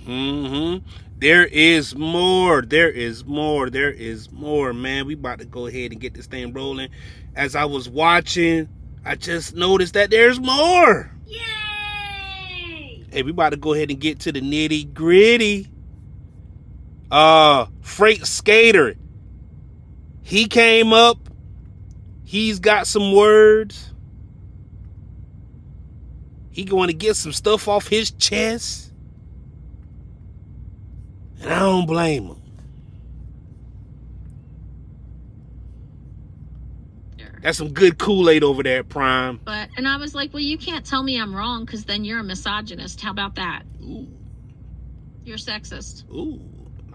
Mm-hmm. There is more. There is more. There is more, man. We about to go ahead and get this thing rolling. As I was watching, I just noticed that there's more. Yay! Hey, we about to go ahead and get to the nitty gritty. Freight Skater. He came up. He's got some words. He going to get some stuff off his chest. And I don't blame him. That's some good Kool-Aid over there, Prime. And I was like, well, you can't tell me I'm wrong because then you're a misogynist. How about that? Ooh. You're sexist. Ooh.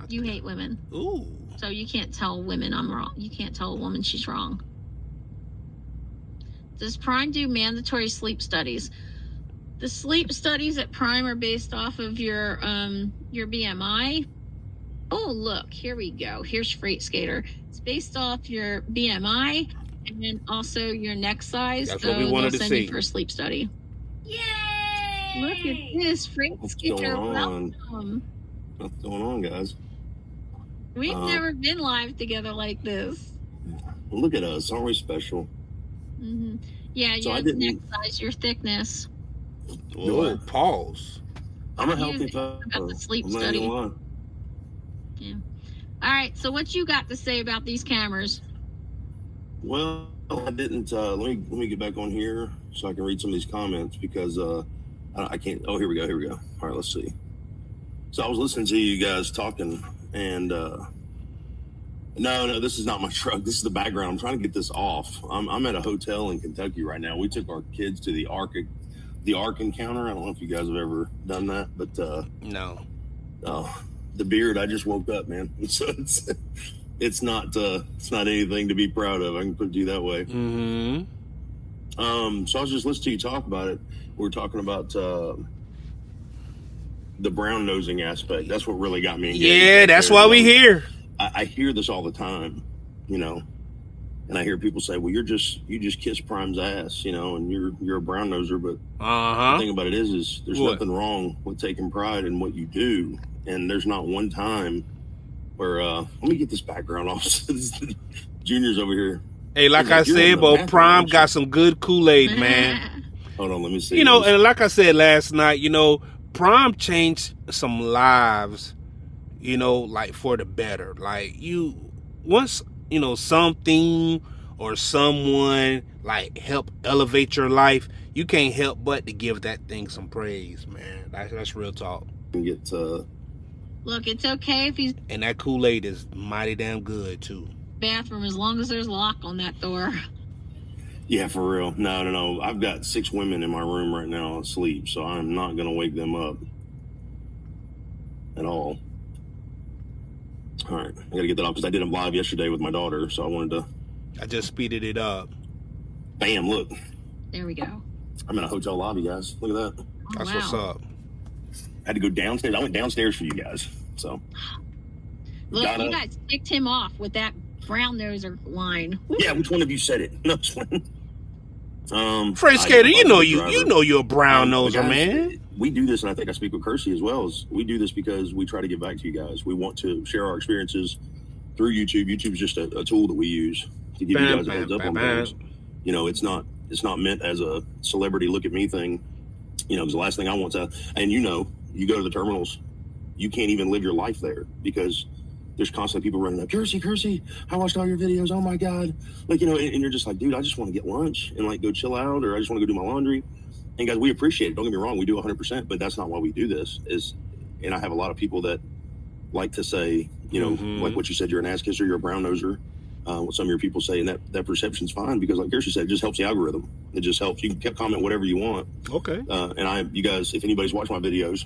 You hate women. Ooh. So you can't tell women I'm wrong. You can't tell a woman she's wrong. Does Prime do mandatory sleep studies? The sleep studies at Prime are based off of your BMI. Oh, look, here we go. Here's Freight Skater. It's based off your BMI and then also your neck size. That's what we wanted to send see. You for a sleep study. Yay! Look at this, Freight Skater. Welcome. What's going on, guys? We've never been live together like this. Well, look at us. Aren't we special? Mm-hmm. Yeah, So your neck size, your thickness. Whoa, pause. I'm a healthy fellow. About the sleep study. Yeah. All right. So what you got to say about these cameras? Well, I didn't. Let me get back on here so I can read some of these comments because I can't. Oh, here we go. Here we go. All right, let's see. So I was listening to you guys talking, and no, this is not my truck. This is the background. I'm trying to get this off. I'm at a hotel in Kentucky right now. We took our kids to the Ark encounter. I don't know if you guys have ever done that, but no. Oh, the beard. I just woke up, man. So it's not anything to be proud of. I can put it to you that way. Mm-hmm. So I was just listening to you talk about it. We were talking about the brown nosing aspect. That's what really got me engaged. Yeah, that's why we here. I hear this all the time, you know, and I hear people say, "Well, you just kiss Prime's ass, you know, and you're a brown noser." But the thing about it is there's nothing wrong with taking pride in what you do, and there's not one time where let me get this background off. Junior's over here. Hey, like I said, but Prime got some good Kool-Aid, man. Hold on, let me see. You know, and like I said last night, you know, Prime changed some lives, you know, like for the better. Like once, you know, something or someone like help elevate your life, you can't help but to give that thing some praise, man. That's real talk. Look, it's okay if he's... And that Kool-Aid is mighty damn good, too. Bathroom, as long as there's a lock on that door. Yeah, for real. No. I've got 6 women in my room right now asleep, so I'm not going to wake them up at all. All right, I got to get that off because I did a live yesterday with my daughter, so I wanted to... I just speeded it up. Bam, look. There we go. I'm in a hotel lobby, guys. Look at that. Oh, that's what's up. I had to go downstairs. I went downstairs for you guys, so... Look, you guys kicked him off with that brown noser line. Woo. Yeah, which one of you said it? No, Freight Skater, you know you're a brown noser, guys, man. We do this, and I think I speak with Kearsy as well. We do this because we try to give back to you guys. We want to share our experiences through YouTube. YouTube's just a tool that we use to give you guys a heads up on things. You know, it's not meant as a celebrity look at me thing. You know, because the last thing I want to, and you know, you go to the terminals, you can't even live your life there because there's constantly people running up, Kearsy, I watched all your videos, oh my God. Like, you know, and you're just like, dude, I just want to get lunch and like go chill out, or I just want to go do my laundry. And guys, we appreciate it. Don't get me wrong, we do 100%, but that's not why we do this. And I have a lot of people that like to say, you know, like what you said, you're an ass kisser, you're a brown noser. What some of your people say, and that perception's fine because like Kearsy said, it just helps the algorithm. It just helps. You can comment whatever you want. Okay. And you guys, if anybody's watched my videos,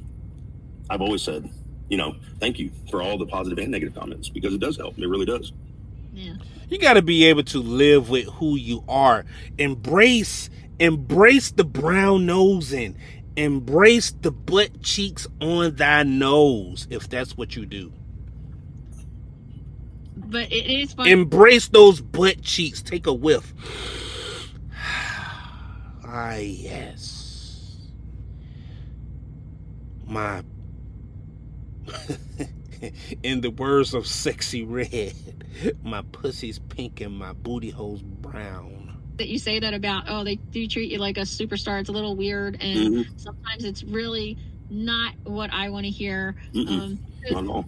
I've always said, you know, thank you for all the positive and negative comments because it does help. It really does. Yeah. You got to be able to live with who you are. Embrace the brown nosing. Embrace the butt cheeks on thy nose if that's what you do. But it is fun. Embrace those butt cheeks. Take a whiff. Ah, yes. My In the words of Sexy Red, my pussy's pink and my booty hole's brown. That you say that about, oh, they do treat you like a superstar. It's a little weird, and sometimes it's really not what I want to hear. Not at all.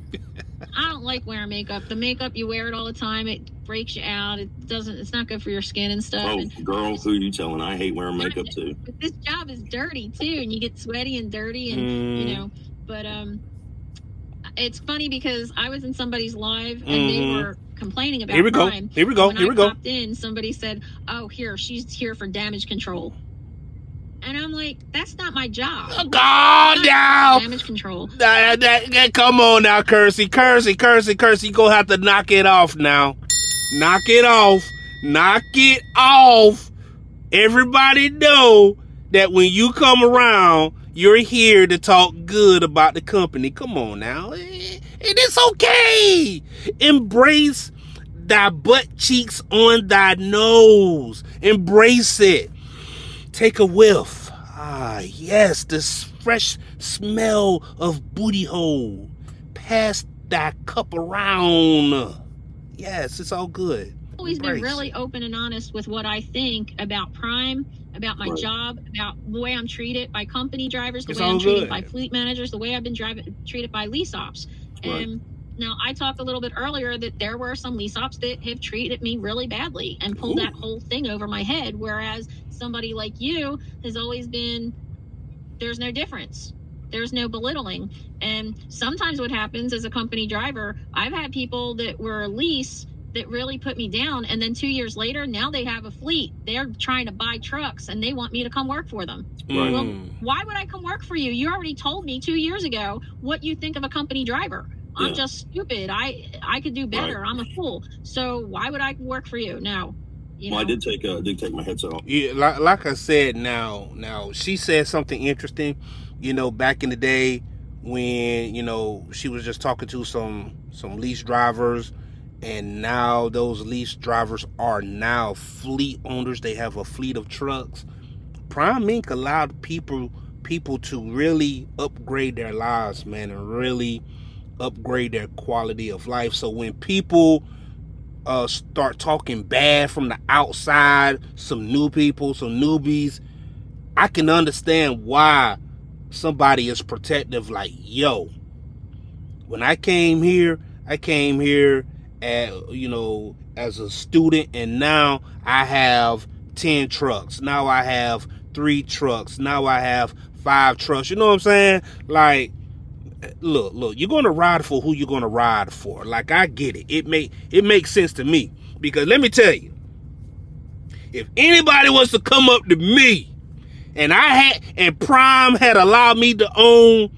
I don't like wearing makeup. The makeup, you wear it all the time. It breaks you out. It's not good for your skin and stuff. Oh, and girl, who are you telling? I hate wearing makeup too. But this job is dirty too, and you get sweaty and dirty, and you know. But it's funny because I was in somebody's live and they were complaining about crime. Here we go. When I popped in, somebody said, "Oh, she's here for damage control." And I'm like, that's not my job. Oh, God, now. Damage control. Come on now, Kearsy. You gonna have to knock it off now. Knock it off. Everybody know that when you come around, you're here to talk good about the company. Come on now. It is okay. Embrace thy butt cheeks on thy nose. Embrace it. Take a whiff. Ah, yes, this fresh smell of booty hole. Pass that cup around. Yes, it's all good. I've always been really open and honest with what I think about Prime, about my job, about the way I'm treated by company drivers, the way I'm treated by fleet managers, the way I've been treated by lease ops. And now, I talked a little bit earlier that there were some lease ops that have treated me really badly and pulled that whole thing over my head, whereas somebody like you has always been, there's no difference. There's no belittling. And sometimes what happens as a company driver, I've had people that were lease that really put me down, and then 2 years later, now they have a fleet. They're trying to buy trucks, and they want me to come work for them. Well, why would I come work for you? You already told me 2 years ago what you think of a company driver. I'm just stupid. I could do better. I'm a fool. So why would I work for you? No. You know? I did take my headset off. Yeah, like I said, now she said something interesting. You know, back in the day when, you know, she was just talking to some lease drivers, and now those lease drivers are now fleet owners. They have a fleet of trucks. Prime Inc. allowed people to really upgrade their lives, man, and really upgrade their quality of life. So when people start talking bad from the outside, some new people, some newbies, I can understand why somebody is protective. Like, yo, when I came here at, you know, as a student, and now I have 10 trucks. Now I have 3 trucks. Now I have 5 trucks. You know what I'm saying? Like, look, you're going to ride for who you're going to ride for. Like, I get it. It makes sense to me. Because let me tell you, if anybody was to come up to me and Prime had allowed me to own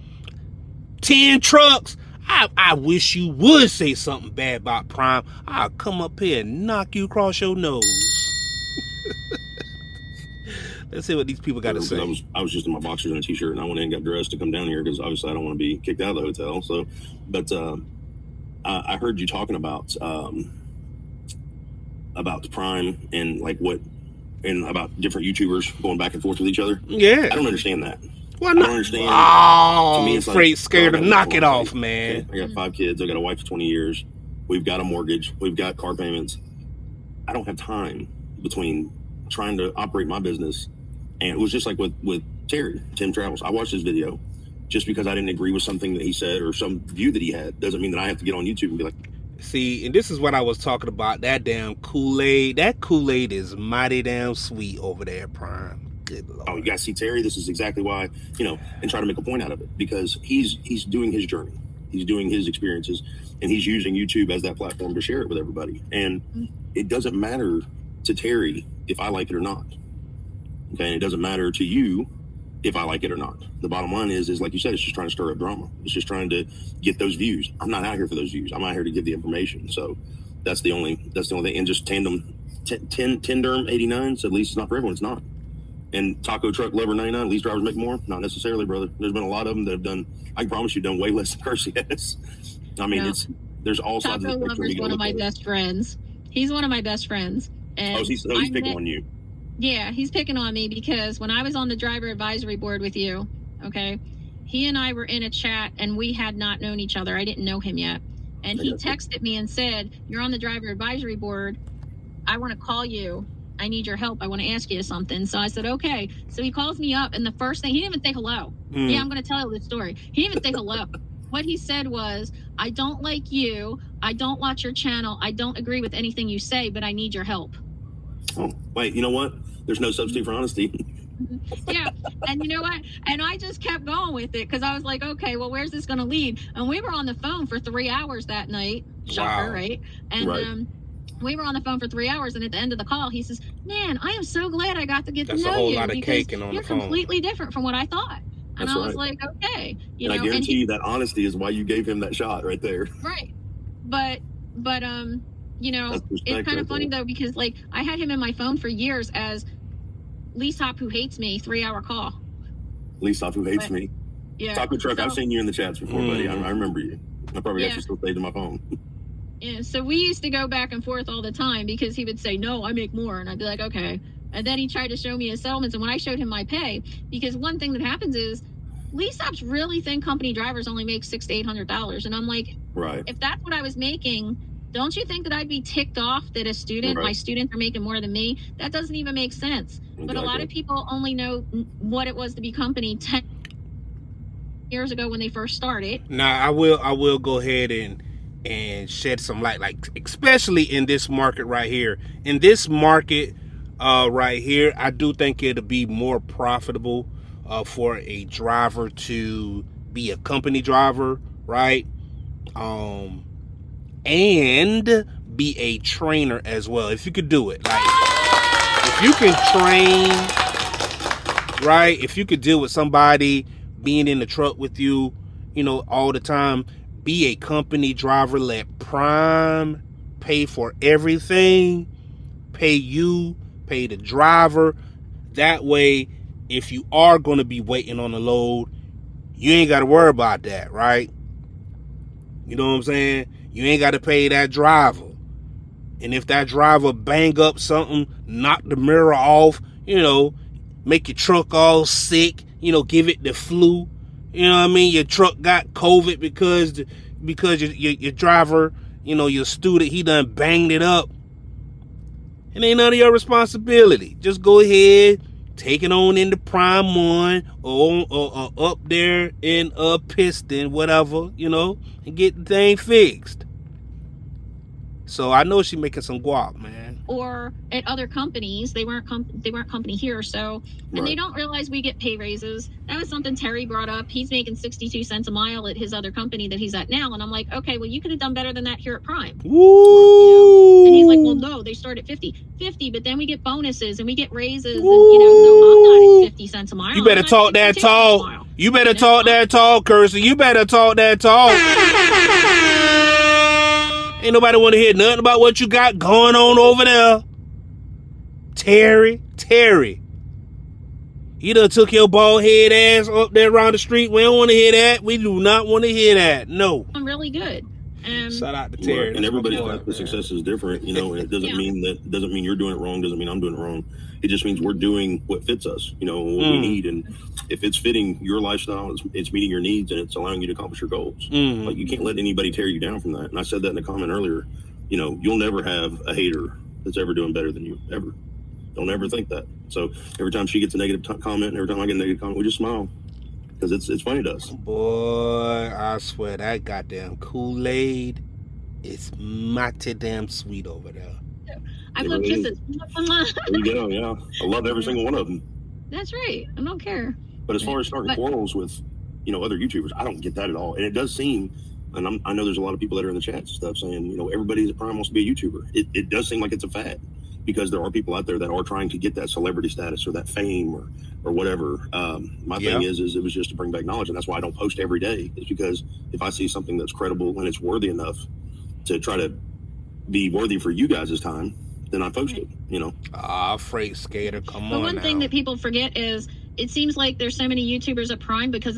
10 trucks, I wish you would say something bad about Prime. I'll come up here and knock you across your nose. Let's see what these people got to say. I was just in my boxers and a t-shirt, and I went in and got dressed to come down here because obviously I don't want to be kicked out of the hotel. So, but I heard you talking about the Prime and like about different YouTubers going back and forth with each other. Yeah, I don't understand that. Why not? I don't understand. Oh, to me, it's afraid, like, scared to knock it off, man. Okay, I got 5 kids. I got a wife of 20 years. We've got a mortgage. We've got car payments. I don't have time between trying to operate my business. And it was just like with Tim Travels. I watched his video. Just because I didn't agree with something that he said or some view that he had doesn't mean that I have to get on YouTube and be like, see, and this is what I was talking about, that damn Kool-Aid. That Kool-Aid is mighty damn sweet over there, Prime. Good Lord. Oh, you guys see Terry? This is exactly why, you know, and try to make a point out of it, because he's doing his journey. He's doing his experiences, and he's using YouTube as that platform to share it with everybody. And it doesn't matter to Terry if I like it or not. Okay, and it doesn't matter to you if I like it or not. The bottom line is like you said, it's just trying to stir up drama. It's just trying to get those views. I'm not out here for those views. I'm out here to give the information. So that's the only thing. And just tandem 10 Derm 89. So at least it's not for everyone. It's not. And taco truck lover 99. Lease drivers make more? Not necessarily, brother. There's been a lot of them that have done. I can promise you, done way less than Kearsy has. I mean, there's all sides of the spectrum. Taco lover's one of my best friends. He's one of my best friends. And he's picking on you. Yeah, he's picking on me because when I was on the driver advisory board with you, okay, he and I were in a chat, and we had not known each other. I didn't know him yet. And he texted me and said, "You're on the driver advisory board. I want to call you. I need your help. I want to ask you something." So I said, okay. So he calls me up, and the first thing, he didn't even say hello. Yeah, I'm going to tell you the story. He didn't even say hello. What he said was, "I don't like you. I don't watch your channel. I don't agree with anything you say, but I need your help." Oh, wait, you know what? There's no substitute for honesty. Yeah, and you know what? And I just kept going with it because I was like, okay, well, where's this going to lead? And we were on the phone for 3 hours that night. Shocker, Wow. right? And we were on the phone for 3 hours, and at the end of the call, he says, "Man, I am so glad I got to get to know you. That's a whole lot of caking on the phone. You're completely different from what I thought." And I was like, okay. I guarantee you that honesty is why you gave him that shot right there. Right. But you know, it's kind of funny though, because like I had him in my phone for years as Lee Stop Who Hates Me 3-hour call. Lee Stop Who Hates Me. Yeah. Taco Truck, I've seen you in the chats before, buddy. I remember you. I probably actually still saved in my phone. Yeah, so we used to go back and forth all the time because he would say, "No, I make more," and I'd be like, "Okay." And then he tried to show me his settlements, and when I showed him my pay, because one thing that happens is Lee Stops really think company drivers only make $600 to $800, and I'm like, right. If that's what I was making, don't you think that I'd be ticked off that my students are making more than me? That doesn't even make sense. Exactly. But a lot of people only know what it was to be company 10 years ago when they first started. Now, I will go ahead and shed some light, like especially in this market right here. In this market right here, I do think it'll be more profitable for a driver to be a company driver, right? And be a trainer as well, if you could do it. Like, if you can train, right? If you could deal with somebody being in the truck with you, you know, all the time, be a company driver, let Prime pay for everything, pay you, pay the driver. That way, if you are going to be waiting on the load, you ain't got to worry about that, right? You know what I'm saying? You ain't got to pay that driver. And if that driver bang up something, knock the mirror off, you know, make your truck all sick, you know, give it the flu, you know what I mean? Your truck got COVID because your driver, you know, your student, he done banged it up. It ain't none of your responsibility. Just go ahead, take it on into Prime 1 or up there in Piston, whatever, you know, and get the thing fixed. So I know she making some guap, man. Or at other companies, they weren't company here, so and they don't realize we get pay raises. That was something Terry brought up. He's making 62 cents a mile at his other company that he's at now, and I'm like, okay, well, you could have done better than that here at Prime. Woo! You know? And he's like, well, no, they start at 50, but then we get bonuses and we get raises, and you know, so I'm not at 50 cents a mile. You better talk that talk. You better talk that talk, Kearsy. You better talk that talk. Ain't nobody want to hear nothing about what you got going on over there. Terry. You done took your bald head ass up there around the street. We don't want to hear that. We do not want to hear that. No. I'm really good. Shout out to Terry. And everybody's path to success is different, you know, and it doesn't mean you're doing it wrong, doesn't mean I'm doing it wrong. It just means we're doing what fits us, you know, what we need. And if it's fitting your lifestyle, it's meeting your needs, and it's allowing you to accomplish your goals. Like, you can't let anybody tear you down from that. And I said that in a comment earlier. You know, you'll never have a hater that's ever doing better than you, ever. Don't ever think that. So every time she gets a negative comment, and every time I get a negative comment, we just smile. Because it's funny to us. Boy, I swear that goddamn Kool-Aid is mighty damn sweet over there. I blow kisses. There you go, yeah. I love every single one of them. That's right. I don't care. But as far as starting quarrels with, you know, other YouTubers, I don't get that at all. And it does seem, and I know there's a lot of people that are in the chat and stuff saying, you know, everybody at Prime wants to be a YouTuber. It does seem like it's a fad, because there are people out there that are trying to get that celebrity status or that fame or whatever. My thing is it was just to bring back knowledge, and that's why I don't post every day. Is because if I see something that's credible and it's worthy enough to try to be worthy for you guys' time, then I post it, you know. Freight Skater, come on. But one now. thing that people forget is it seems like there's so many YouTubers at Prime because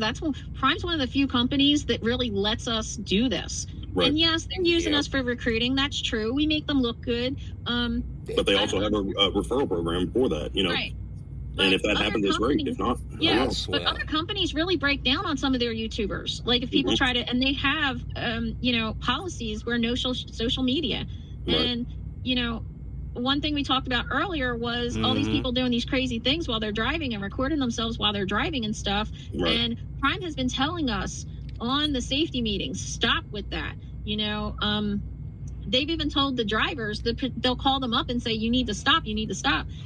Prime's one of the few companies that really lets us do this. Right. And yes, they're using us for recruiting. That's true. We make them look good. But they also have a referral program for that, you know. Right. And if that happens, it's great. If not, yeah, but other companies really break down on some of their YouTubers. Like if people try to, and they have, policies where no social media. And, one thing we talked about earlier was all these people doing these crazy things while they're driving and recording themselves while they're driving and stuff. And Prime has been telling us on the safety meetings, stop with that. They've even told the drivers that they'll call them up and say, you need to stop.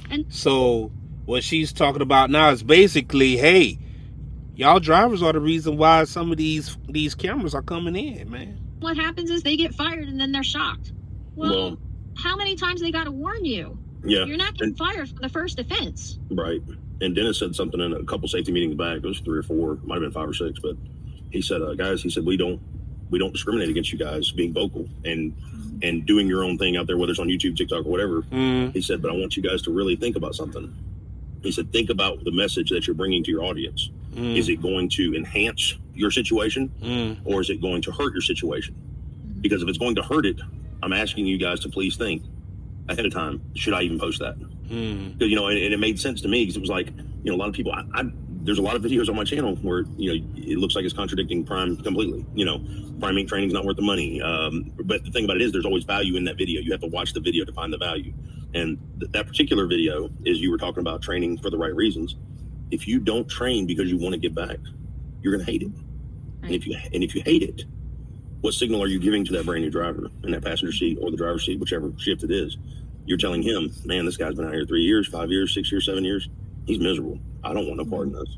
And so what she's talking about now is basically, hey, y'all drivers are the reason why some of these cameras are coming in, man. What happens is they get fired and then they're shocked. Well, how many times they got to warn you? Yeah. You're not getting fired for the first offense. Right. And Dennis said something in a couple safety meetings back. It was 3 or 4, might have been 5 or 6, but he said, guys, we don't discriminate against you guys being vocal and doing your own thing out there, whether it's on YouTube, TikTok, or whatever. He said, but I want you guys to really think about something. He said, think about the message that you're bringing to your audience. Is it going to enhance your situation or is it going to hurt your situation? Because if it's going to hurt it, I'm asking you guys to please think ahead of time. Should I even post that? Because, and it made sense to me because it was like, a lot of people, there's a lot of videos on my channel where, it looks like it's contradicting Prime completely. Prime Inc. training's not worth the money. But the thing about it is there's always value in that video. You have to watch the video to find the value. And that particular video is you were talking about training for the right reasons. If you don't train because you want to give back, you're going to hate it. Right. And if you hate it, what signal are you giving to that brand new driver in that passenger seat or the driver's seat, whichever shift it is? You're telling him, man, this guy's been out here 3 years, 5 years, 6 years, 7 years. He's miserable. I don't want no part in this.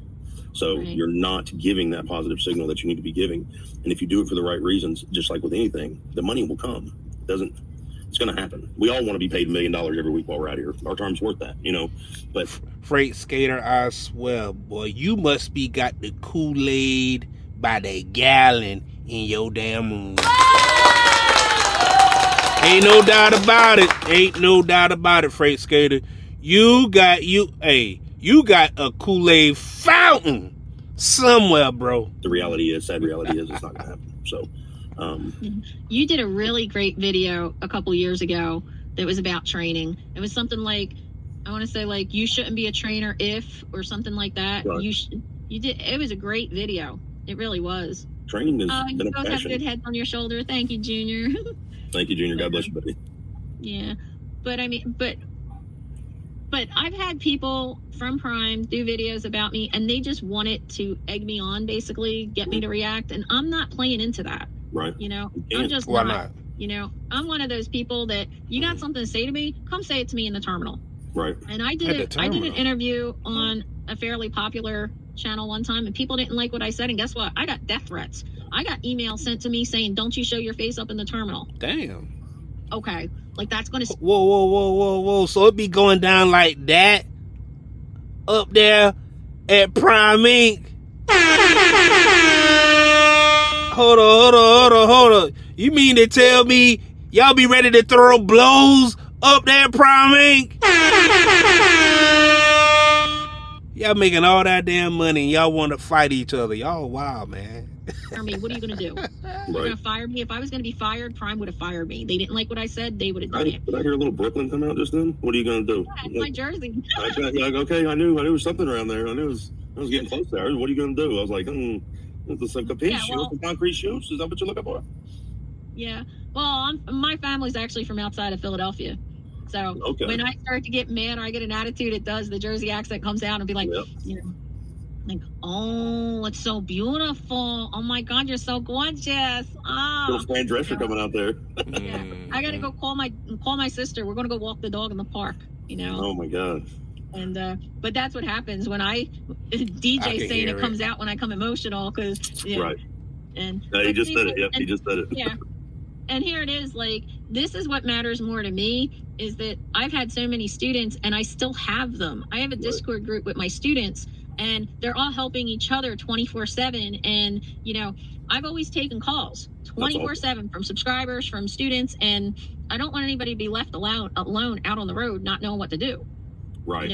So you're not giving that positive signal that you need to be giving. And if you do it for the right reasons, just like with anything, the money will come. It's going to happen. We all want to be paid $1 million every week while we're out here. Our time's worth that, but Freight Skater, I swear, boy, you must be got the Kool-Aid by the gallon in your damn room. Ain't no doubt about it, Freight Skater. You got a Kool-Aid fountain somewhere, bro. The sad reality is it's not gonna happen. So you did a really great video a couple years ago that was about training. It was something like, I want to say like, you shouldn't be a trainer if, or something like that. Right. You did. It was a great video. It really was. Training is you both have good heads on your shoulder. Thank you, Junior. Thank you, Junior. God bless you, buddy. Yeah, but I've had people from Prime do videos about me, and they just wanted to egg me on, basically get me to react, and I'm not playing into that. Right. I'm just not. I'm one of those people that you got something to say to me, come say it to me in the terminal. Right. And I did an interview on a fairly popular channel one time, and people didn't like what I said, and guess what? I got death threats. I got emails sent to me saying, don't you show your face up in the terminal. Damn. Okay. Like that's going to... Whoa. So it be going down like that up there at Prime Inc. Hold on. You mean to tell me y'all be ready to throw blows up there at Prime Inc.? Y'all making all that damn money and y'all want to fight each other. Y'all wild, man. What are you going to do? You're going to fire me? If I was going to be fired, Prime would have fired me. They didn't like what I said. They would have done it. Did I hear a little Brooklyn come out just then? What are you going to do? Yeah, it's my jersey. Okay, I knew there was something around there. I was getting close there. What are you going to do? I was like, some concrete shoes? Is that what you're looking for? Yeah. Well, my family's actually from outside of Philadelphia. So when I start to get mad or I get an attitude, it does. The Jersey accent comes out and be like, like, oh, it's so beautiful. Oh my God, you're so gorgeous. Little Fran Drescher coming out there. Yeah. I gotta go call my sister. We're gonna go walk the dog in the park. Oh my God. And but that's what happens when DJ saying it comes out when I come emotional because right. And he just said it. Yep, he just said it. Yeah. And here it is, like, this is what matters more to me is that I've had so many students and I still have them. I have a Discord group with my students and they're all helping each other 24/7. And, I've always taken calls 24/7 from subscribers, from students. And I don't want anybody to be left alone out on the road, not knowing what to do. Right.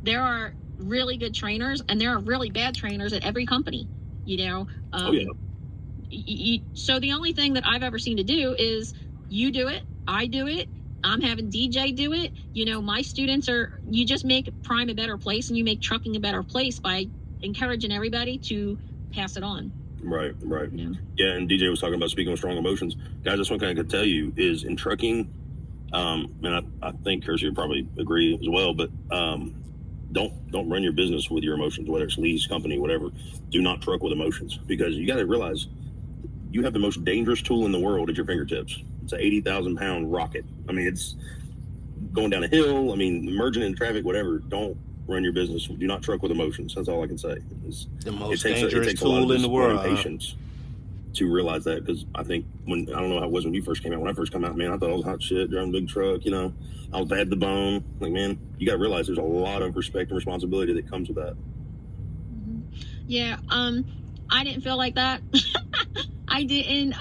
There are really good trainers and there are really bad trainers at every company, So the only thing that I've ever seen to do is you do it, I do it, I'm having DJ do it. You know, my students you just make Prime a better place, and you make trucking a better place by encouraging everybody to pass it on. Right. You know? Yeah, and DJ was talking about speaking with strong emotions. Guys, that's one thing I could tell you is in trucking, and I think Kearsy would probably agree as well, but don't run your business with your emotions, whether it's lease, company, whatever. Do not truck with emotions, because you got to realize you have the most dangerous tool in the world at your fingertips. It's an 80,000-pound rocket. I mean, it's going down a hill. I mean, merging in traffic, whatever. Don't run your business. Do not truck with emotions. That's all I can say. The most dangerous tool in the world. Patience to realize that, because I think I don't know how it was when you first came out. When I first came out, man, I thought I was hot shit, driving a big truck. You know, I was bad to the bone. Like, man, you got to realize there's a lot of respect and responsibility that comes with that. Yeah. I didn't feel like that. I didn't.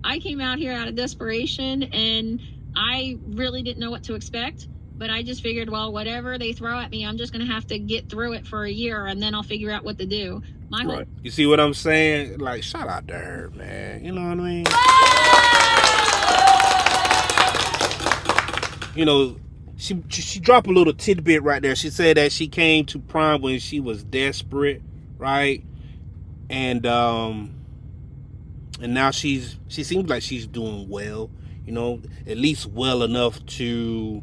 I came out here out of desperation, and I really didn't know what to expect. But I just figured, well, whatever they throw at me, I'm just going to have to get through it for a year, and then I'll figure out what to do. Right. You see what I'm saying? Like, shout out to her, man. You know what I mean? You know, she dropped a little tidbit right there. She said that she came to Prime when she was desperate, right? And now she seems like she's doing well, you know, at least well enough to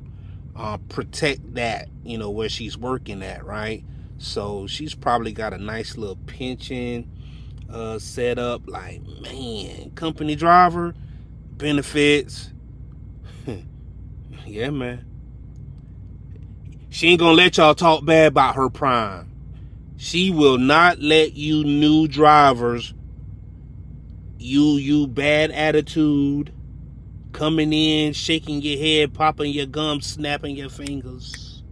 protect that, you know, where she's working at, right? So she's probably got a nice little pension set up, like, man, company driver, benefits. Yeah, man. She ain't gonna let y'all talk bad about her Prime. She will not let you new drivers, you bad attitude, coming in, shaking your head, popping your gums, snapping your fingers.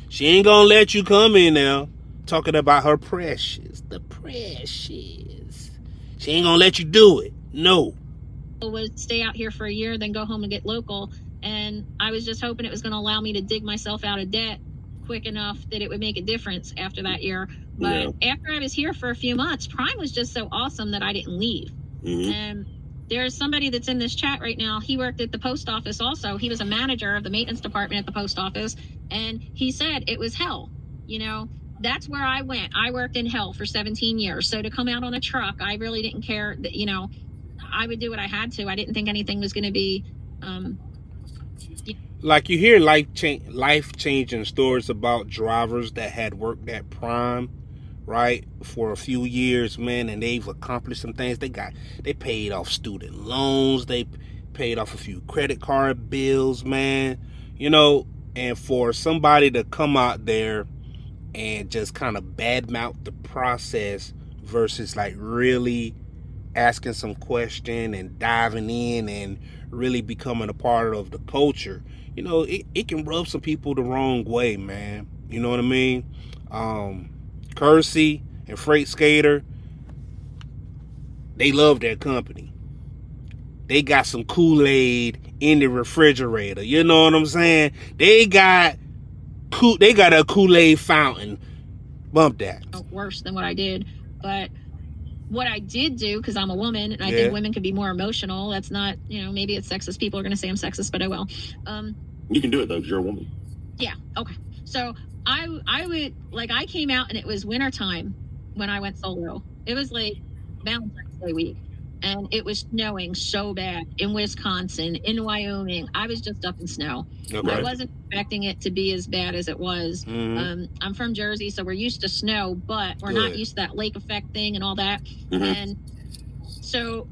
She ain't gonna let you come in now talking about her precious, the precious. She ain't gonna let you do it. No. Would stay out here for a year, then go home and get local. And I was just hoping it was going to allow me to dig myself out of debt quick enough that it would make a difference after that year. But after I was here for a few months, Prime was just so awesome that I didn't leave. Mm-hmm. And there's somebody that's in this chat right now. He worked at the post office also. He was a manager of the maintenance department at the post office. And he said it was hell. You know, that's where I went. I worked in hell for 17 years. So to come out on a truck, I really didn't care that, you know, I would do what I had to. I didn't think anything was going to be... like, you hear life-changing stories about drivers that had worked at Prime, right, for a few years, man, and they've accomplished some things. They paid off student loans, they paid off a few credit card bills, man, you know. And for somebody to come out there and just kind of badmouth the process versus like really asking some question and diving in and really becoming a part of the culture, you know, it can rub some people the wrong way, man. You know what I mean? Kearsy and Freight Skater, they love their company. They got some Kool-Aid in the refrigerator. You know what I'm saying? They got a Kool-Aid fountain. Bump that. Worse than what I did. But what I did do, because I'm a woman, and I think women could be more emotional. That's not, you know, maybe it's sexist. People are going to say I'm sexist, but I will. You can do it, though, because you're a woman. Yeah, okay. So I would, like, I came out, and it was wintertime when I went solo. It was like Valentine's Day week, and it was snowing so bad in Wisconsin, in Wyoming. I was just up in snow. Okay. I wasn't expecting it to be as bad as it was. Mm-hmm. I'm from Jersey, so we're used to snow, but we're not used to that lake effect thing and all that. Mm-hmm. And so,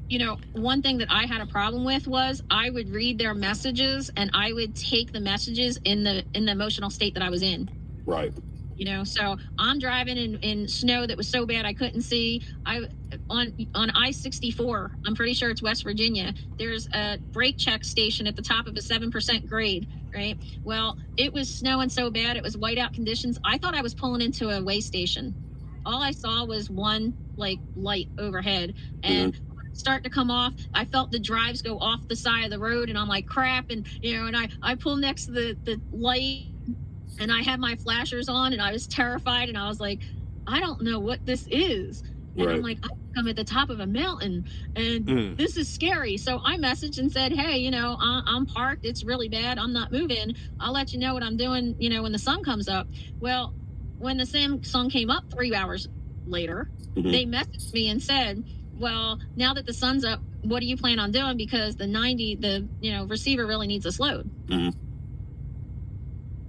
you know, one thing that I had a problem with was I would read their messages, and I would take the messages in the emotional state that I was in. Right. You know, so I'm driving in snow that was so bad I couldn't see. On I-64, I'm pretty sure it's West Virginia, there's a brake check station at the top of a 7% grade, right? Well, it was snowing so bad, it was whiteout conditions. I thought I was pulling into a way station. All I saw was one, like, light overhead. And start to come off, I felt the drives go off the side of the road, and I'm like, crap. And, you know, and I pull next to the light, and I had my flashers on, and I was terrified, and I was like, I don't know what this is. And I'm like, I'm at the top of a mountain and this is scary. So I messaged and said, hey, I'm parked. It's really bad. I'm not moving. I'll let you know what I'm doing, when the sun comes up. Well, when the sun came up 3 hours later, they messaged me and said, well, now that the sun's up, what do you plan on doing? Because the receiver really needs this load.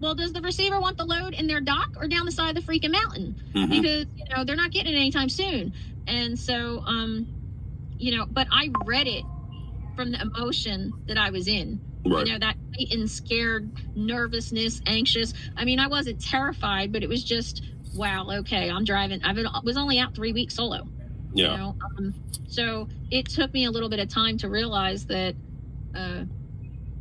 Well, does the receiver want the load in their dock or down the side of the freaking mountain? Because, they're not getting it anytime soon. And so, but I read it from the emotion that I was in. Right. That heightened, scared, nervousness, anxious. I mean, I wasn't terrified, but it was just, wow, okay, I'm driving. I was only out 3 weeks solo. Yeah. So it took me a little bit of time to realize that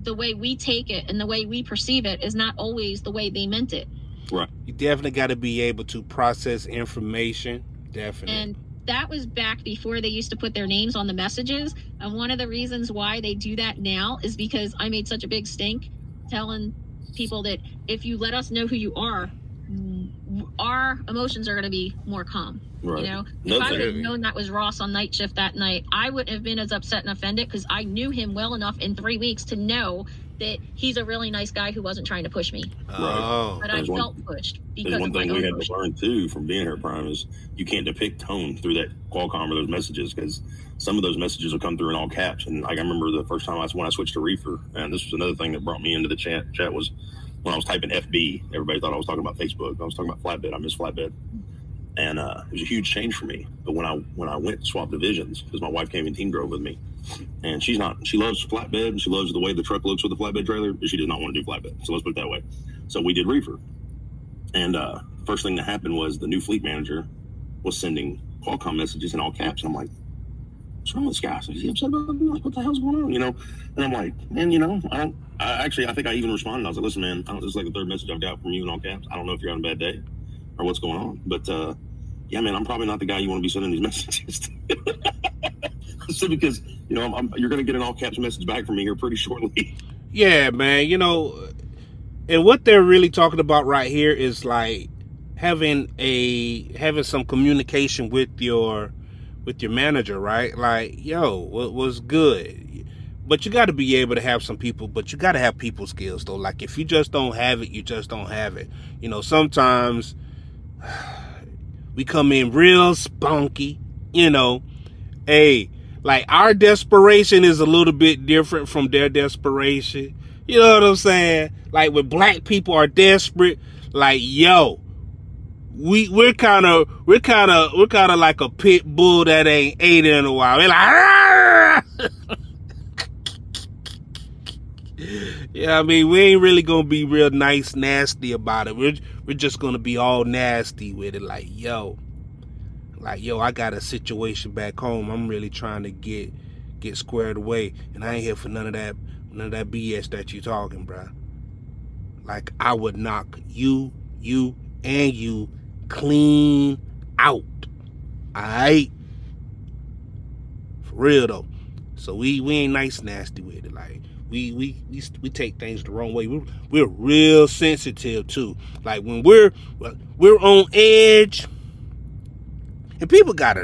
the way we take it and the way we perceive it is not always the way they meant it. Right. You definitely got to be able to process information. Definitely. And that was back before they used to put their names on the messages. And one of the reasons why they do that now is because I made such a big stink telling people that if you let us know who you are, our emotions are going to be more calm. Right. If I would have known that was Ross on night shift that night, I wouldn't have been as upset and offended because I knew him well enough in 3 weeks to know that he's a really nice guy who wasn't trying to push me. Right. But I felt pushed because one thing we had to learn too from being here, Prime, is you can't depict tone through that Qualcomm or those messages because some of those messages will come through in all caps. And I remember the first time when I switched to reefer, and this was another thing that brought me into the chat was when I was typing FB, everybody thought I was talking about Facebook. I was talking about flatbed. I miss flatbed. And it was a huge change for me. But when I went to swap divisions, because my wife came and team drove with me, and she loves flatbed, and she loves the way the truck looks with the flatbed trailer, but she does not want to do flatbed. So let's put it that way. So we did reefer. And first thing that happened was the new fleet manager was sending Qualcomm messages in all caps. And I'm like, what's wrong with this guy? So is he upset about it? Like, what the hell's going on? And I'm like, man, I think I even responded. I was like, listen, man, this is like the third message I've got from you in all caps. I don't know if you're on a bad day or what's going on. But yeah, man, I'm probably not the guy you want to be sending these messages to. So because, you're going to get an all caps message back from me here pretty shortly. Yeah, man, and what they're really talking about right here is like having some communication with your manager, right? Like, yo, what was good? But you got to be able to have some people, but you got to have people skills though. Like if you just don't have it, you just don't have it. Sometimes we come in real spunky, hey, like our desperation is a little bit different from their desperation. You know what I'm saying? Like when black people are desperate, like, yo, we're kind of like a pit bull that ain't ate in a while. We're like, yeah, I mean, we ain't really gonna be real nice, nasty about it. We're just gonna be all nasty with it. Like, yo, I got a situation back home. I'm really trying to get squared away, and I ain't here for none of that BS that you talking, bruh. Like, I would knock you, and you clean out. Alright? For real though. So we ain't nice nasty with it. Like we take things the wrong way. We're real sensitive too. Like when we're on edge. And people gotta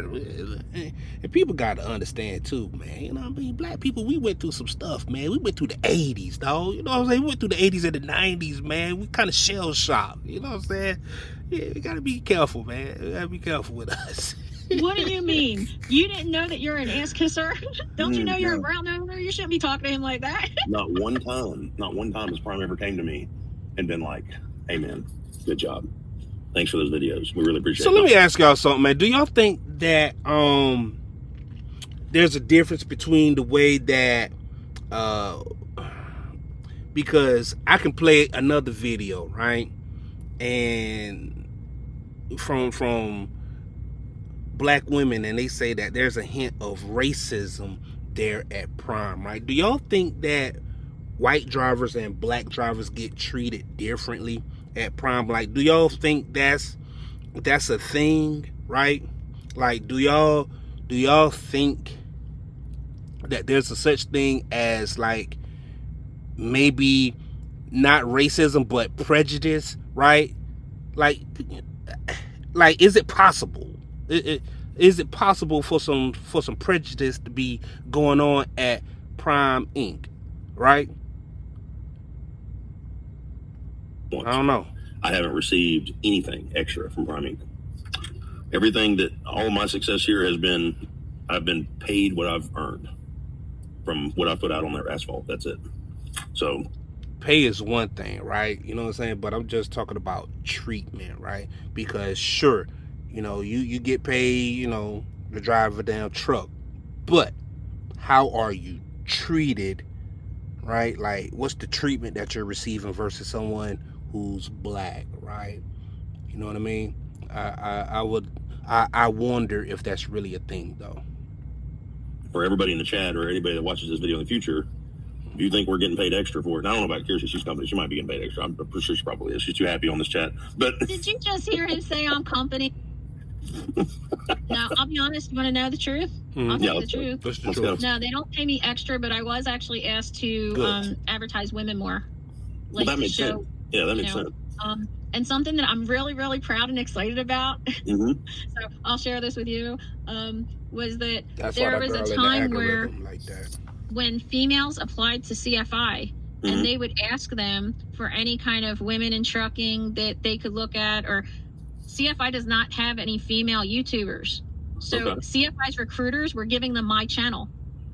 understand too, man. You know what I mean? Black people, we went through some stuff, man. We went through the 80s, dog. You know what I'm saying? We went through the 80s and the 90s, man. We kind of shell shocked. You know what I'm saying? Yeah, we gotta be careful, man. We gotta be careful with us. What do you mean? You didn't know that you're an ass kisser? Don't you know you're a brown owner? You shouldn't be talking to him like that. Not one time has Prime ever came to me and been like, hey, man, good job. Thanks for those videos. We really appreciate it. So let me ask y'all something, man. Do y'all think that there's a difference between the way that because I can play another video, right? And from black women, and they say that there's a hint of racism there at Prime, right? Do y'all think that white drivers and black drivers get treated differently at Prime? Like, do y'all think that's a thing, right? Like, do y'all think that there's a such thing as, like, maybe not racism but prejudice, right? Like is it possible? is it possible for some prejudice to be going on at Prime Inc., right? I don't know. I haven't received anything extra from Prime Inc. Everything that all of my success here has been, I've been paid what I've earned from what I put out on their asphalt. That's it. So pay is one thing, right? You know what I'm saying? But I'm just talking about treatment, right? Because sure, you know, you get paid, you know, to drive a damn truck, but how are you treated, right? Like, what's the treatment that you're receiving versus someone who's black, right? You know what I mean? I wonder if that's really a thing, though. For everybody in the chat or anybody that watches this video in the future, if you think we're getting paid extra for it, I don't know about Kearsy, she's company, she might be getting paid extra. I'm pretty sure she probably is. She's too happy on this chat. But did you just hear him say I'm company? No, I'll be honest. You want to know the truth? I'll tell you the truth. That's the truth. No, they don't pay me extra, but I was actually asked to advertise women more. Like, well, that makes sense. Yeah, that makes sense. And something that I'm really, really proud and excited about, mm-hmm. So I'll share this with you, was that there was a time where like that. When females applied to CFI, mm-hmm. and they would ask them for any kind of women in trucking that they could look at, or CFI does not have any female YouTubers. So CFI's recruiters were giving them my channel.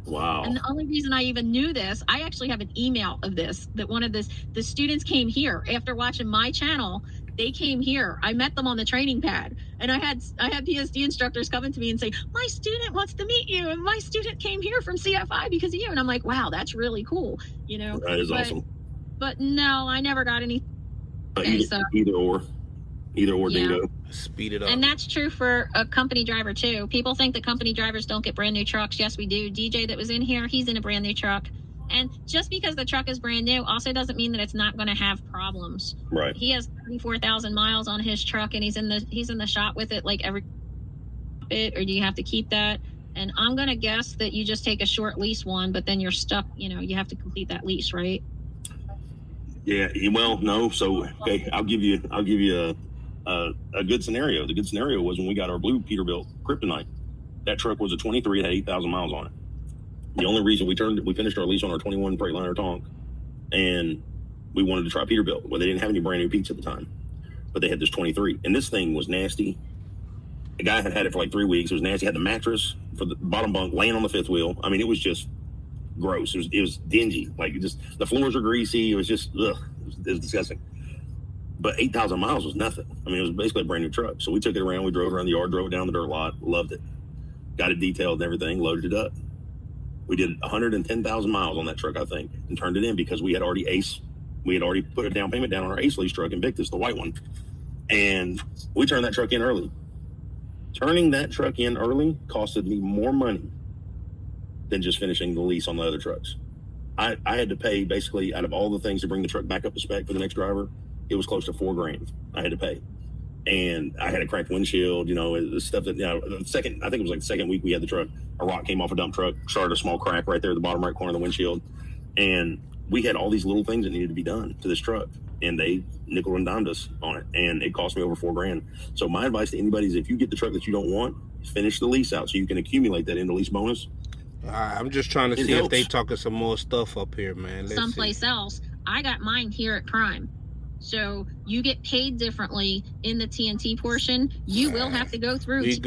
Wow. And the only reason I even knew this, I actually have an email of this, that one of the students came here after watching my channel. They came here. I met them on the training pad, and I had PSD instructors coming to me and say, my student wants to meet you, and my student came here from CFI because of you. And I'm like, wow, that's really cool. You know, that is awesome. But no, I never got any. Either or dingo. Speed it up. And that's true for a company driver too. People think that company drivers don't get brand new trucks. Yes, we do. DJ that was in here, he's in a brand new truck. And just because the truck is brand new also doesn't mean that it's not going to have problems. Right. He has 34,000 miles on his truck, and he's in the shop with it like every bit. Or do you have to keep that? And I'm going to guess that you just take a short lease one, but then you're stuck. You know, you have to complete that lease, right? Yeah. Well, no. So okay, I'll give you a good scenario. The good scenario was when we got our blue Peterbilt Kryptonite. That truck was a 23. It had 8,000 miles on it. The only reason we finished our lease on our 21 Freightliner Tonk, and we wanted to try Peterbilt. Well, they didn't have any brand new Peaks at the time, but they had this 23, and this thing was nasty. The guy had it for like 3 weeks. It was nasty. Had the mattress for the bottom bunk laying on the fifth wheel. I mean, it was just gross. It was dingy. Like, just the floors were greasy. It was just ugh. It was disgusting. But 8,000 miles was nothing. I mean, it was basically a brand new truck. So we took it around. We drove around the yard, drove it down the dirt lot, loved it. Got it detailed and everything, loaded it up. We did 110,000 miles on that truck, I think, and turned it in because we had already put a down payment down on our Ace lease truck in Victus, the white one. And we turned that truck in early. Turning that truck in early costed me more money than just finishing the lease on the other trucks. I had to pay, basically, out of all the things to bring the truck back up to spec for the next driver, it was close to $4,000 I had to pay. And I had a cracked windshield, you know, the stuff that, you know, I think it was like the second week we had the truck, a rock came off a dump truck, started a small crack right there at the bottom right corner of the windshield. And we had all these little things that needed to be done to this truck, and they nickel and dimed us on it. And it cost me over $4,000. So my advice to anybody is, if you get the truck that you don't want, finish the lease out so you can accumulate that into lease bonus. I'm just trying to see if they talking some more stuff up here, man. Someplace else. I got mine here at Prime. So you get paid differently in the TNT portion. You will have to go through. We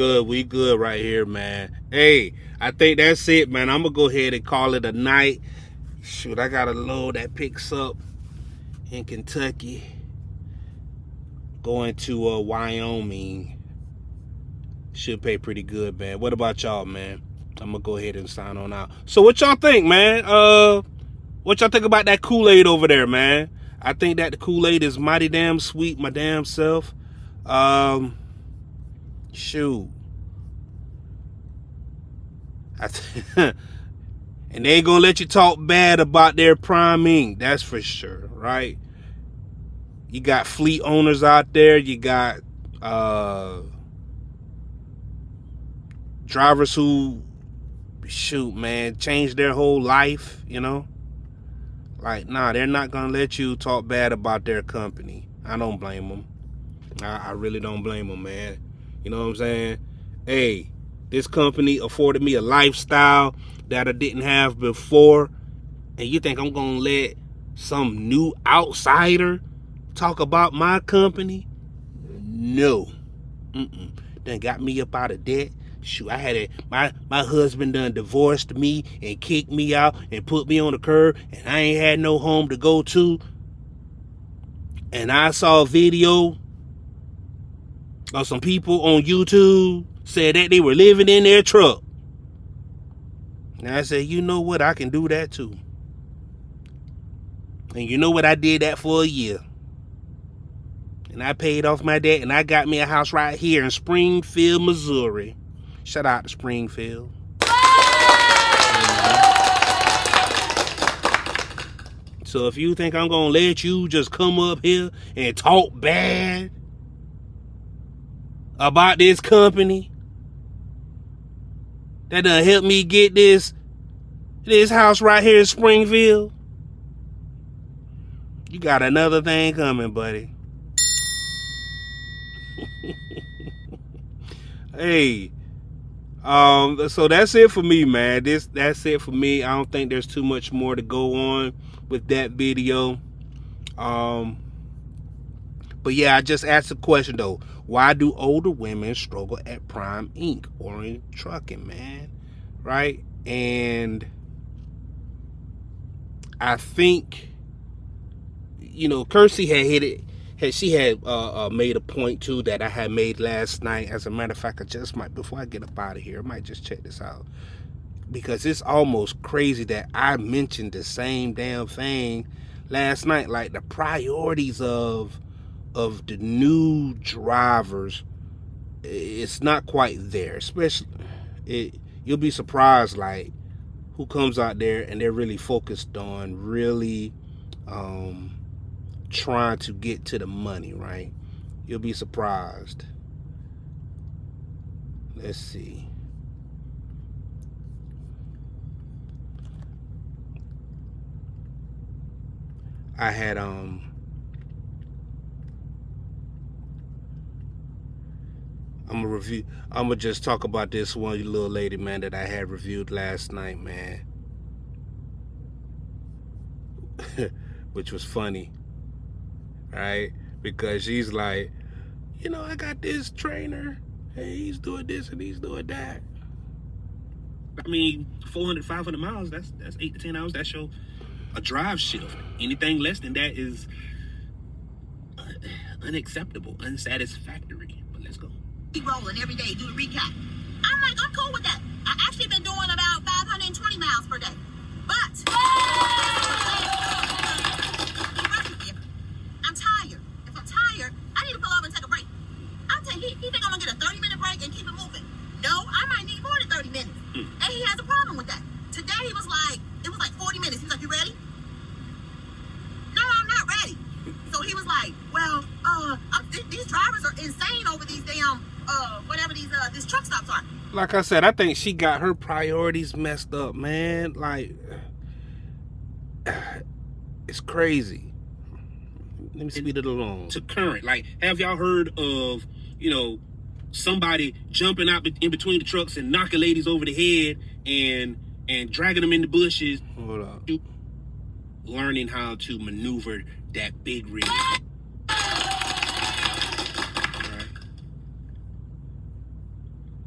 good right here, man. Hey, I think that's it, man. I'm gonna go ahead and call it a night. Shoot, I got a load that picks up in Kentucky, going to Wyoming. Should pay pretty good, man. What about y'all, man? I'm gonna go ahead and sign on out. So what y'all think, man? What y'all think about that Kool-Aid over there, man? I think that the Kool-Aid is mighty damn sweet, my damn self. Shoot. And they ain't gonna let you talk bad about their Prime Inc. That's for sure, right? You got fleet owners out there. You got drivers who, shoot, man, change their whole life, you know? Like, nah, they're not gonna let you talk bad about their company. I don't blame them. I really don't blame them, man. You know what I'm saying? Hey, This company afforded me a lifestyle that I didn't have before. And you think I'm going to let some new outsider talk about my company? No. Done got me up out of debt. Shoot, I had my husband done divorced me and kicked me out and put me on the curb, and I ain't had no home to go to. And I saw a video of some people on YouTube said that they were living in their truck. And I said, you know what? I can do that too. And you know what? I did that for a year. And I paid off my debt, and I got me a house right here in Springfield, Missouri. Shout out to Springfield. So if you think I'm going to let you just come up here and talk bad about this company that done helped me get this house right here in Springfield, you got another thing coming, buddy. Hey, so that's it for me, man. That's it for me. I don't think there's too much more to go on with that video. But yeah, I just asked a question though. Why do older women struggle at Prime Inc. or in trucking, man? Right? And I think, you know, Kearsy had hit it. She had made a point too that I had made last night. As a matter of fact, I just might, before I get up out of here, I might just check this out, because it's almost crazy that I mentioned the same damn thing last night. Like the priorities of the new drivers, it's not quite there. Especially, you'll be surprised like who comes out there and they're really focused on really trying to get to the money, right? You'll be surprised. Let's see. I had I'm gonna just talk about this one little lady, man, that I had reviewed last night, man. Which was funny. Right? Because she's like, you know, I got this trainer and he's doing this and he's doing that. I mean, 400, 500 miles, that's 8 to 10 hours. That's a drive shift. Anything less than that is unacceptable, unsatisfactory. But let's go. Keep rolling every day, do the recap. I'm like, I'm cool with that. I actually been doing about 520 miles per day. But I'm tired. If I'm tired, I need to pull over and take a break. He think I'm gonna get a 30-minute break and keep it moving. No, I might need more than 30 minutes. And he has a problem with that. Today it was like 40 minutes. He's like, you ready? No, I'm not ready. So he was like, well, these drivers are insane over these damn whatever these truck stops are. Like I said, I think she got her priorities messed up, man. Like, it's crazy. Let me speed it along. To current. Like, have y'all heard of, you know, somebody jumping out in between the trucks and knocking ladies over the head and dragging them in the bushes? Hold up. Learning how to maneuver that big rig. Right.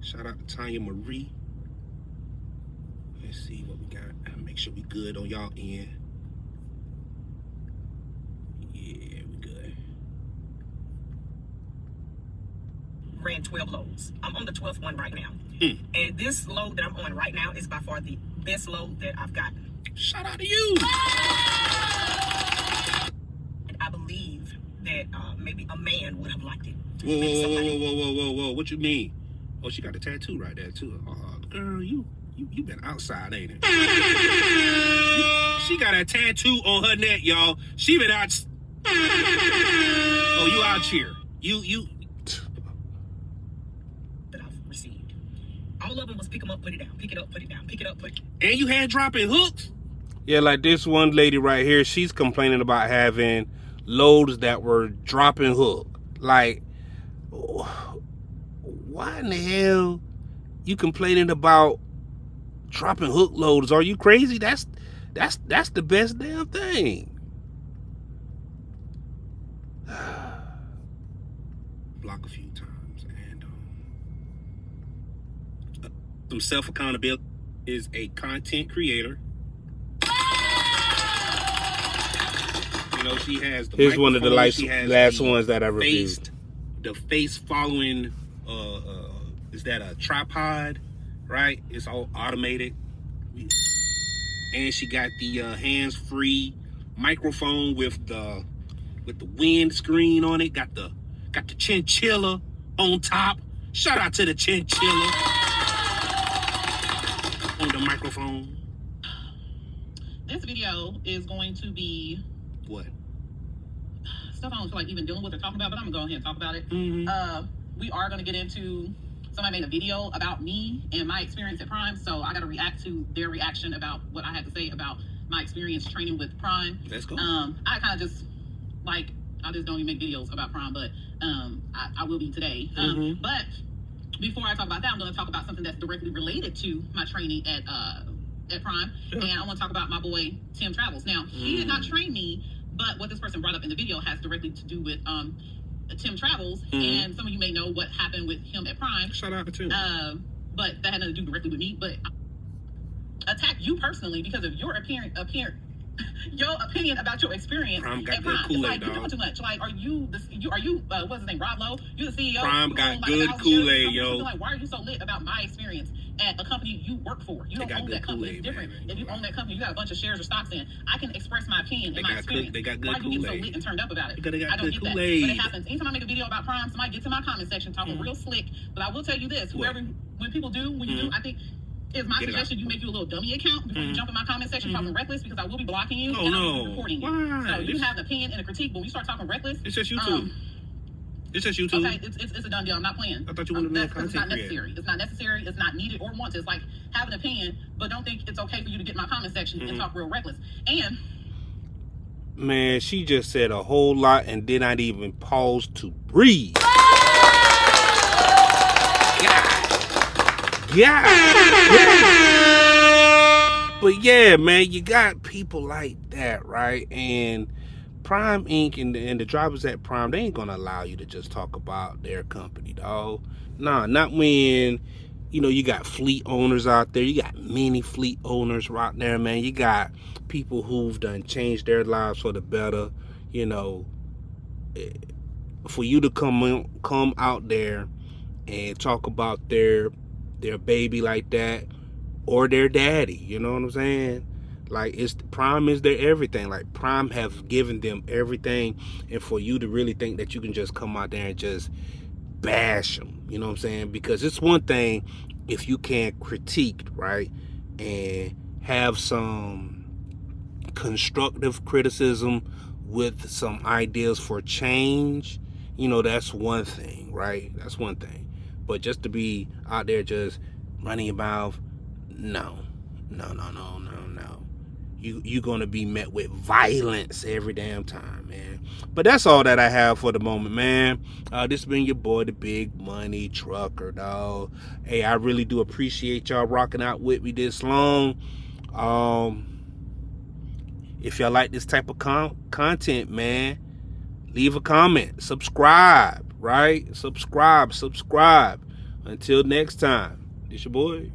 Shout out to Tanya Marie. Let's see what we got. Make sure we good on y'all end. Yeah, we good. Ran 12 loads. I'm on the 12th one right now. And this load that I'm on right now is by far the best load that I've gotten. Shout out to you. And I believe that maybe a man would have liked it. Whoa. What you mean? Oh, she got a tattoo right there too. Girl, you been outside, ain't it? She got a tattoo on her neck, y'all. She been out. Oh, you out here. You. That I've received. All of them was pick them up, put it down, pick it up, put it down, pick it up, put it. And you had dropping hooks? Yeah, like this one lady right here, she's complaining about having loads that were dropping hook. Like, why in the hell you complaining about dropping hook loads. Are you crazy? That's the best damn thing. Block a few times. And some self-accountability. Is a content creator. You know, she has the Here's one of the last ones that I reviewed. The face following, is that a tripod, right? It's all automated. And she got the hands-free microphone with the wind screen on it. Got the chinchilla on top. Shout out to the chinchilla on the microphone. This video is going to be what? Stuff I don't feel like even dealing with or talking about, but I'm gonna go ahead and talk about it. Mm-hmm. We are gonna get into, somebody made a video about me and my experience at Prime, so I gotta react to their reaction about what I had to say about my experience training with Prime. Let's go. I kind of just, like, I just don't even make videos about Prime, but I will be today. Mm-hmm. But before I talk about that, I'm gonna talk about something that's directly related to my training at Prime, and I want to talk about my boy Tim Travels. Now, he did not train me, but what this person brought up in the video has directly to do with Tim Travels, and some of you may know what happened with him at Prime. Shout out to Tim. But that had nothing to do directly with me, but attack you personally because of your your opinion about your experience. Prime got at good Prime. Kool-Aid, It's like, you're doing too much. Like, are you what's his name, Rob Lowe? You're the CEO. Prime got good Kool-Aid, yo. Like, why are you so lit about my experience at a company you work for? You don't own that company. It's different. Man. If you own that company, you got a bunch of shares or stocks in. I can express my opinion and my experience. They got good Why Kool-Aid. you get so lit and turned up about it? Because they got I don't good get Kool-Aid. that. But it happens. Anytime I make a video about Prime, somebody gets in my comment section talking real slick. But I will tell you this: when people do, when you do, I think. Is my suggestion you make you a little dummy account before you jump in my comment section talking reckless, because I will be blocking you and I'll be reporting you. Why? So you have an opinion and a critique, but when you start talking reckless, it's just YouTube. It's just YouTube. Okay, it's a done deal. I'm not playing. I thought you wanted to be a content It's not creator. necessary. It's not necessary. It's not needed or wanted. It's like have an opinion, but don't think it's okay for you to get in my comment section and talk real reckless. And man, she just said a whole lot and did not even pause to breathe. Yeah. But yeah, man, you got people like that, right? And Prime Inc. and the drivers at Prime, they ain't gonna allow you to just talk about their company, dog. Nah, not when, you got fleet owners out there. You got many fleet owners out there, man. You got people who've done changed their lives for the better, for you to come out there and talk about their baby like that, or their daddy, you know what I'm saying? Like, Prime is their everything. Like, Prime have given them everything, and for you to really think that you can just come out there and just bash them, you know what I'm saying? Because it's one thing if you can critique, right, and have some constructive criticism with some ideas for change, that's one thing, right? That's one thing. But just to be out there just running your mouth, no. You're going to be met with violence every damn time, man. But that's all that I have for the moment, man. This has been your boy, the Big Money Trucker, dog. Hey, I really do appreciate y'all rocking out with me this long. If y'all like this type of content, man, leave a comment. Subscribe, right? Subscribe. Until next time, it's your boy.